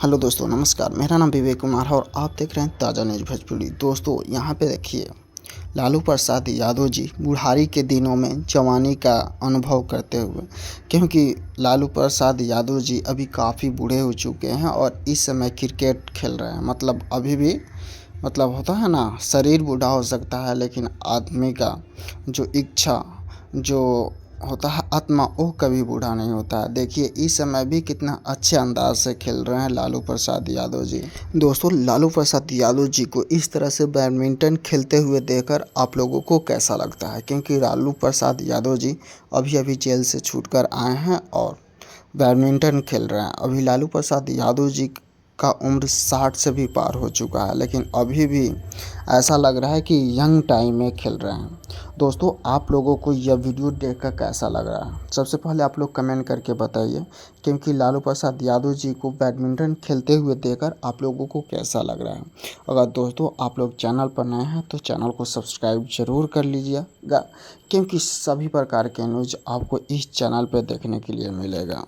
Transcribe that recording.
Hello दोस्तों, नमस्कार। मेरा नाम विवेक कुमार है और आप देख रहे हैं ताज़ा न्यूज़ भोजपुरी। दोस्तों, यहाँ पे देखिए, लालू प्रसाद यादव जी बुढ़ारी के दिनों में जवानी का अनुभव करते हुए, क्योंकि लालू प्रसाद यादव जी अभी काफ़ी बूढ़े हो चुके हैं और इस समय क्रिकेट खेल रहे हैं। मतलब अभी भी, मतलब होता है ना, शरीर बूढ़ा हो सकता है लेकिन आदमी का जो इच्छा, जो होता है आत्मा, वो कभी बूढ़ा नहीं होता है। देखिए इस समय भी कितना अच्छे अंदाज से खेल रहे हैं लालू प्रसाद यादव जी। दोस्तों, लालू प्रसाद यादव जी को इस तरह से बैडमिंटन खेलते हुए देखकर आप लोगों को कैसा लगता है? क्योंकि लालू प्रसाद यादव जी अभी अभी जेल से छूटकर आए हैं और बैडमिंटन खेल रहे हैं। अभी लालू प्रसाद यादव जी का उम्र 60 से भी पार हो चुका है, लेकिन अभी भी ऐसा लग रहा है कि यंग टाइम में खेल रहे हैं। दोस्तों, आप लोगों को यह वीडियो देखकर कैसा लग रहा है? सबसे पहले आप लोग कमेंट करके बताइए, क्योंकि लालू प्रसाद यादव जी को बैडमिंटन खेलते हुए देखकर आप लोगों को कैसा लग रहा है। अगर दोस्तों आप लोग चैनल पर नए हैं तो चैनल को सब्सक्राइब ज़रूर कर लीजिएगा, क्योंकि सभी प्रकार के न्यूज़ आपको इस चैनल पर देखने के लिए मिलेगा।